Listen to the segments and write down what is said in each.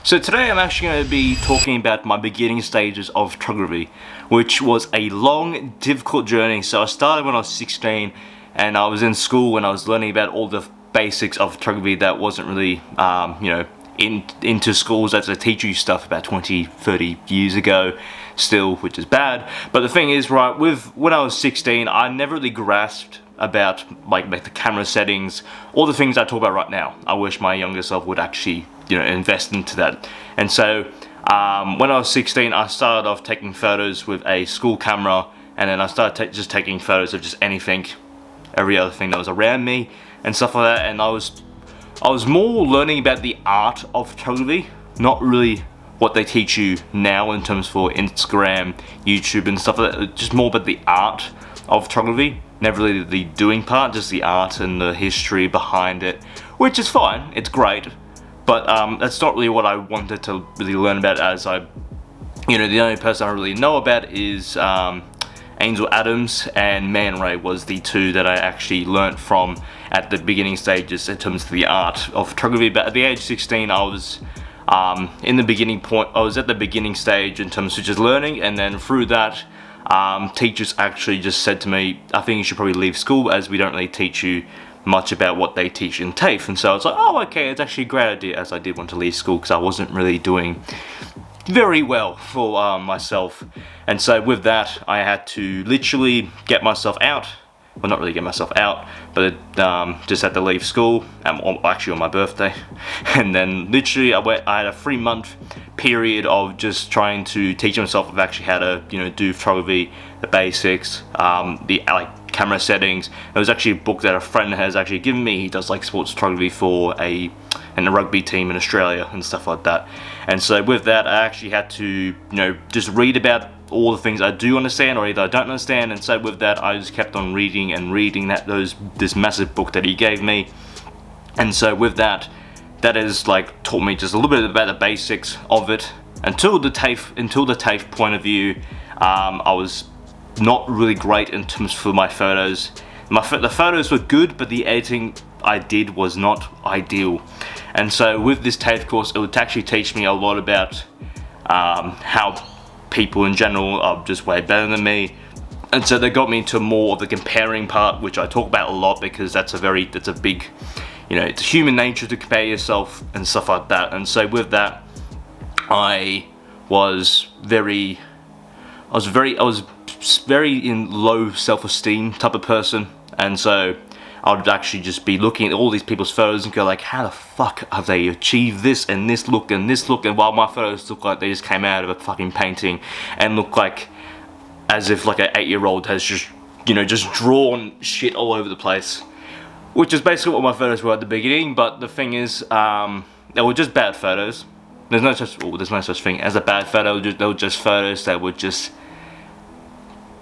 So today I'm actually going to be talking about my beginning stages of photography, which was a long, difficult journey. So I started when I was 16 and I was in school when I was learning about all the basics of photography that wasn't really, into schools that they teach you stuff about 20, 30 years ago still, which is bad. But the thing is, right, when I was 16, I never really grasped about like the camera settings, all the things I talk about right now. I wish my younger self would actually invest into that. And so when I was 16, I started off taking photos with a school camera, and then I started just taking photos of just anything, every other thing that was around me and stuff like that. And I was more learning about the art of photography, not really what they teach you now in terms for Instagram, YouTube and stuff like that. Just more about the art of photography, never really the doing part, just the art and the history behind it, which is fine, it's great, but that's not really what I wanted to really learn about. As the only person I really know about is Ansel Adams, and Man Ray was the two that I actually learnt from at the beginning stages in terms of the art of photography. But at the age of 16, I was in the beginning point. I was at the beginning stage in terms of just learning, and then through that, teachers actually just said to me, I think you should probably leave school, as we don't really teach you much about what they teach in TAFE. And so I was like, oh, okay, it's actually a great idea, as I did want to leave school because I wasn't really doing very well for myself. And so with that, I had to literally get myself out. Well, not really get myself out, but just had to leave school, actually on my birthday. And then literally I had a 3-month period of just trying to teach myself of actually how to do photography, the basics, the camera settings. It was actually a book that a friend has actually given me. He does sports photography for a rugby team in Australia and stuff like that. And so with that, I actually had to just read about all the things I do understand or either I don't understand. And so with that, I just kept on reading and reading this massive book that he gave me. And so with that has taught me just a little bit about the basics of it. Until the TAFE point of view, I was not really great in terms for my photos. The photos were good, but the editing I did was not ideal. And so with this TAFE course, it would actually teach me a lot about how people in general are just way better than me. And so they got me into more of the comparing part, which I talk about a lot because that's a big, it's human nature to compare yourself and stuff like that. And so with that, I was very in low self-esteem type of person. And so I would actually just be looking at all these people's photos and go how the fuck have they achieved this and this look and this look, and while my photos look like they just came out of a fucking painting and look like as if an 8-year-old has just drawn shit all over the place, which is basically what my photos were at the beginning. But the thing is, they were just bad photos. There's no such thing as a bad photo. They were just photos that were just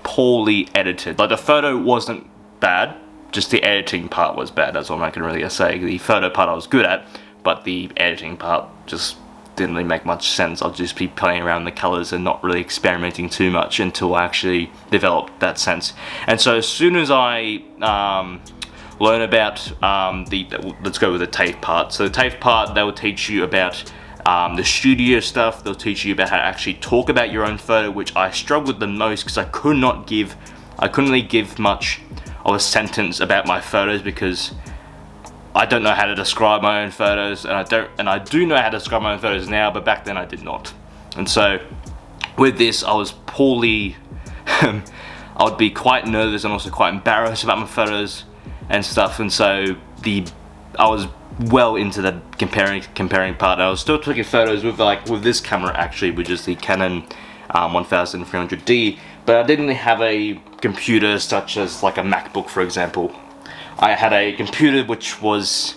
poorly edited. The photo wasn't bad, just the editing part was bad. That's all I can really say. The photo part I was good at, but the editing part just didn't really make much sense. I'll just be playing around the colors and not really experimenting too much until I actually developed that sense. And so as soon as I learn about let's go with the TAFE part. So the TAFE part, they will teach you about the studio stuff. They'll teach you about how to actually talk about your own photo, which I struggled the most because I couldn't really give much of a sentence about my photos because I don't know how to describe my own photos, and I do know how to describe my own photos now, but back then I did not. And so with this, I was poorly I would be quite nervous and also quite embarrassed about my photos and stuff. And so I was well into the comparing part. I was still taking photos with this camera actually, which is the Canon 1300D, but I didn't have a computer such as a MacBook, for example. I had a computer which was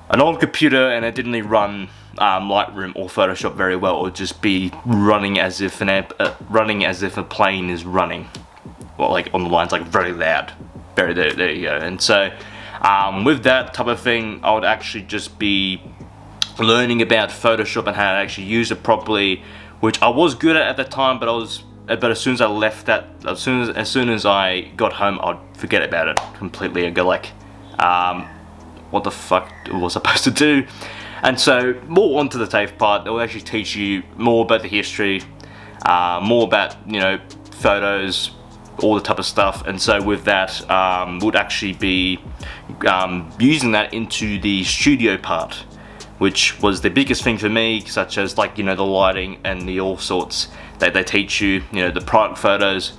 an old computer, and it didn't really run Lightroom or Photoshop very well. It would just be running as if a plane is running, well, on the lines, very loud. There you go. And so with that type of thing, I would actually just be learning about Photoshop and how to actually use it properly, which I was good at the time, but as soon as I left that, as soon as I got home, I'd forget about it completely. I'd go what the fuck was I supposed to do? And so more onto the TAFE part, they'll actually teach you more about the history, more about, you know, photos, all the type of stuff. And so with that, would actually be using that into the studio part, which was the biggest thing for me, such as, like, you know, the lighting and the all sorts that they teach you, you know, the product photos.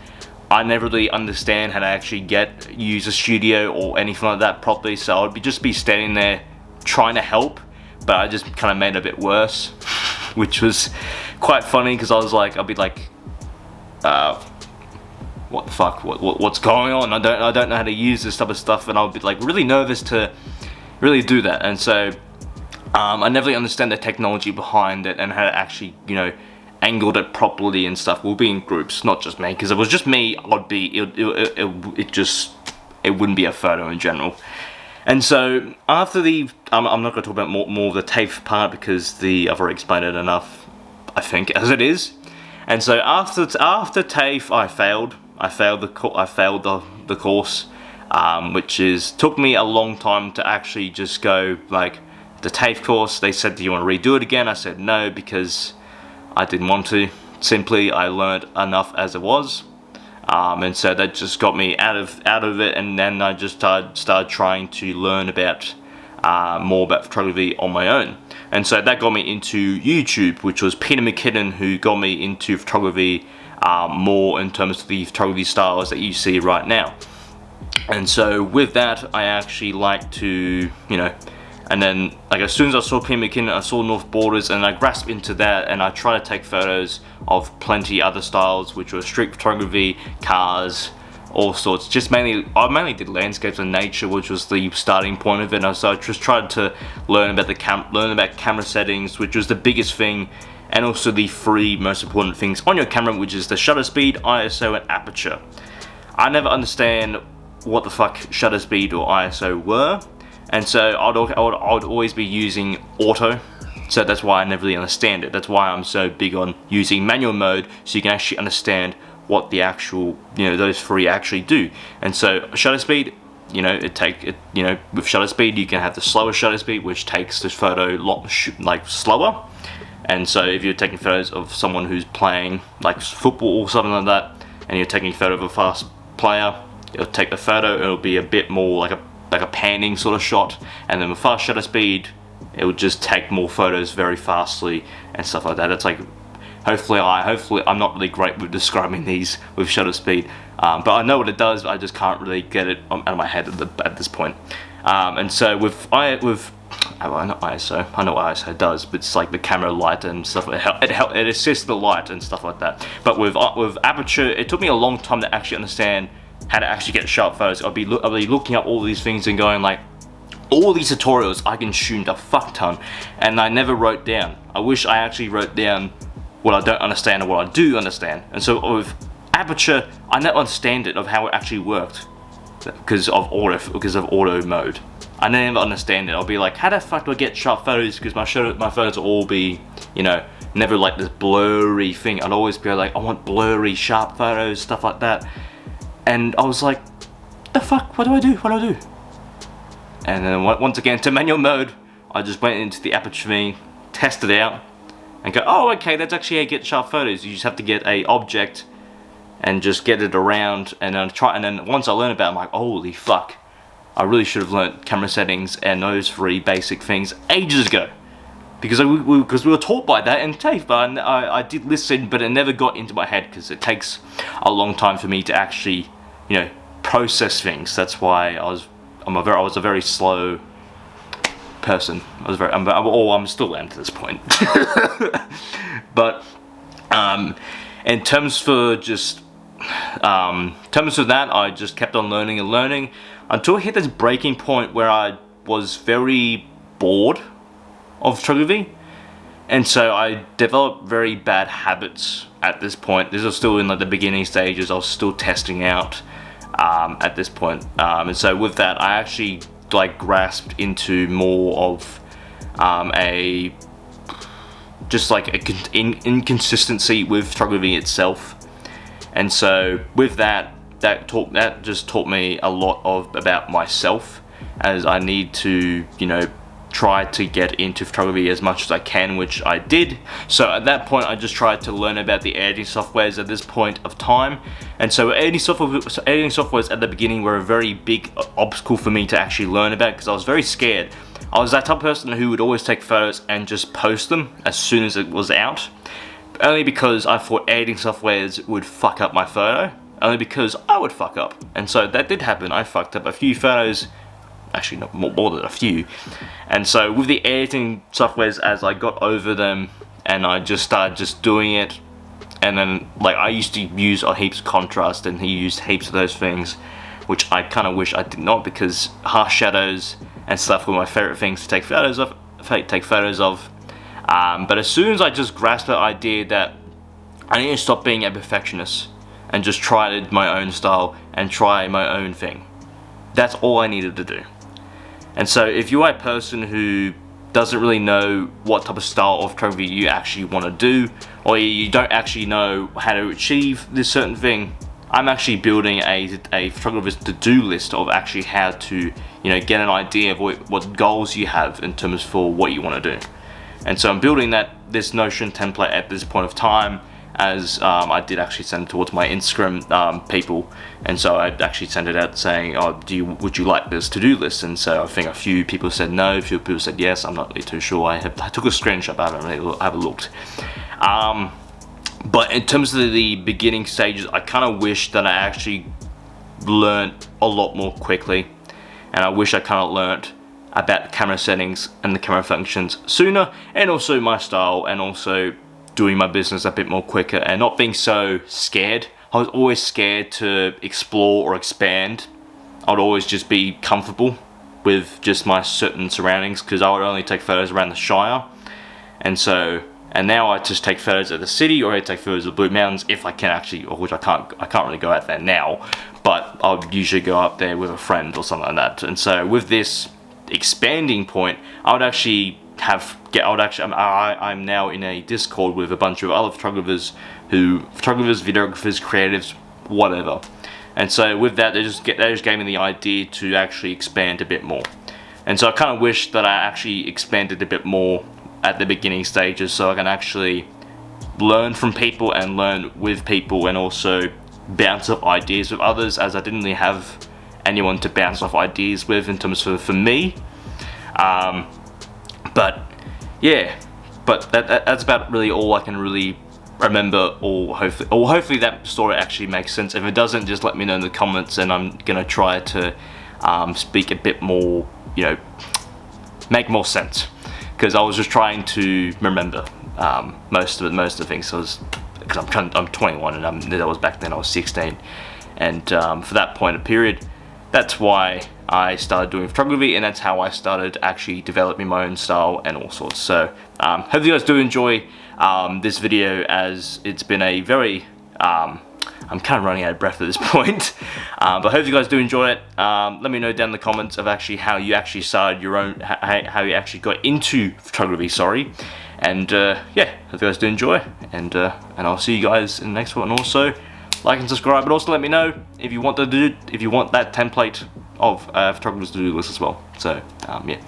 I never really understand how to actually use a studio or anything like that properly, so I'd just be standing there trying to help, but I just kind of made it a bit worse, which was quite funny, because I'd be like, what the fuck, what's going on? I don't know how to use this type of stuff, and I'll be like really nervous to really do that. And so I never really understand the technology behind it and how to actually, you know, angled it properly and stuff. We'll be in groups, not just me, because if it was just me, it wouldn't be a photo in general. And so after I'm not going to talk about more of the TAFE part, because I've already explained it enough, I think, as it is. And so after TAFE, I failed the course, which took me a long time to actually just go, like, the TAFE course. They said, do you want to redo it again? I said no, because I didn't want to. Simply, I learned enough as it was, and so that just got me out of it. And then I just started trying to learn about more about photography on my own. And so that got me into YouTube, which was Peter McKinnon, who got me into photography more in terms of the photography styles that you see right now. And so with that, I actually like to, you know, and then, like, as soon as I saw Peter McKinnon, I saw North Borders, and I grasped into that, and I try to take photos of plenty other styles, which were street photography, cars, all sorts. I mainly did landscapes and nature, which was the starting point of it. And so I just tried to learn about camera settings, which was the biggest thing, and also the three most important things on your camera, which is the shutter speed, ISO, and aperture. I never understand what the fuck shutter speed or ISO were. And so I would always be using auto, so that's why I never really understand it. That's why I'm so big on using manual mode, so you can actually understand what the actual, you know, those three actually do. And so shutter speed, you know, with shutter speed you can have the slower shutter speed, which takes the photo slower. And so if you're taking photos of someone who's playing like football or something like that, and you're taking a photo of a fast player, you'll take the photo, it'll be a bit more like a panning sort of shot, and then with fast shutter speed, it would just take more photos very fastly and stuff like that. It's like, hopefully I'm not really great with describing these with shutter speed, but I know what it does, but I just can't really get it out of my head at this point. And so not ISO, I know what ISO does, but it's like the camera light and stuff. It assists the light and stuff like that. But with aperture, it took me a long time to actually understand how to actually get sharp photos. I'll be looking up all these things and going like, all these tutorials I consumed a fuck ton, and I never wrote down. I wish I actually wrote down what I don't understand and what I do understand. And so with aperture, I never understand it of how it actually worked because of auto mode. I never understand it. I'll be like, how the fuck do I get sharp photos? Because my photos will all be, you know, never like this blurry thing. I'd always be like, I want blurry, sharp photos, stuff like that. And I was like, the fuck, what do I do? And then once again, to manual mode, I just went into the aperture thing, tested it out, and go, oh, okay, that's actually how you get sharp photos. You just have to get a object and just get it around, and then once I learned about it, I'm like, holy fuck, I really should have learned camera settings and those three basic things ages ago. Because we were taught by that in TAFE, but I did listen, but it never got into my head, because it takes a long time for me to actually, you know, process things. That's why I was a very slow person. I'm still am to this point. But in terms of that, I just kept on learning and learning until I hit this breaking point where I was very bored of photography, and so I developed very bad habits at this point. This was still in like the beginning stages. I was still testing out at this point, and so with that, I actually like grasped into more of inconsistency with photography itself. And so with that just taught me a lot about myself, as I need to, you know, try to get into photography as much as I can, which I did. So at that point I just tried to learn about the editing softwares at this point of time. And so editing softwares at the beginning were a very big obstacle for me to actually learn about, because I was very scared. I was that type of person who would always take photos and just post them as soon as it was out, only because I thought editing softwares would fuck up my photo, only because I would fuck up. And so that did happen. I fucked up a few photos, actually not more than a few. And so with the editing softwares, as I got over them and I just started just doing it, and then like I used to use heaps of contrast and he used heaps of those things, which I kind of wish I did not, because harsh shadows and stuff were my favorite things to take photos of. But as soon as I just grasped the idea that I need to stop being a perfectionist and just try my own style and try my own thing, that's all I needed to do. And so if you are a person who doesn't really know what type of style of photography you actually want to do, or you don't actually know how to achieve this certain thing, I'm actually building a photographer's to-do list of actually how to, get an idea of what goals you have in terms for what you want to do. And so I'm building this Notion template at this point of time, as I did actually send it towards my Instagram people, and so I actually sent it out saying, oh, would you like this to-do list? And so I think a few people said no, a few people said yes. I'm not really too sure. I took a screenshot, but I haven't looked. But in terms of the beginning stages, I kind of wish that I actually learned a lot more quickly, and I wish I kind of learned about the camera settings and the camera functions sooner, and also my style, and also doing my business a bit more quicker and not being so scared. I was always scared to explore or expand. I would always just be comfortable with just my certain surroundings, because I would only take photos around the Shire. And now I just take photos of the city, or I take photos of the Blue Mountains if I can actually, or which I can't really go out there now, but I'll usually go up there with a friend or something like that. And so with this expanding point, I'm now in a Discord with a bunch of other photographers, videographers, creatives, whatever. And so with that, they just gave me the idea to actually expand a bit more. And so I kind of wish that I actually expanded a bit more at the beginning stages, so I can actually learn from people and learn with people, and also bounce off ideas with others, as I didn't really have anyone to bounce off ideas with in terms for me. But yeah, that's about really all I can really remember, or hopefully that story actually makes sense. If it doesn't, just let me know in the comments, and I'm gonna try to speak a bit more, make more sense, because I was just trying to remember most of the things. Because I'm 21, and that was back then I was 16, and for that point of period, that's why I started doing photography, and that's how I started actually developing my own style and all sorts. So hope you guys do enjoy this video, as it's been a very I'm kind of running out of breath at this point, but hope you guys do enjoy it. Let me know down in the comments of actually how you actually started your own, how you actually got into photography, sorry. And yeah, hope you guys do enjoy, and I'll see you guys in the next one. And also, like and subscribe, but also let me know if you want that template of photographers to-do list as well. So yeah,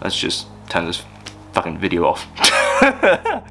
let's just turn this fucking video off.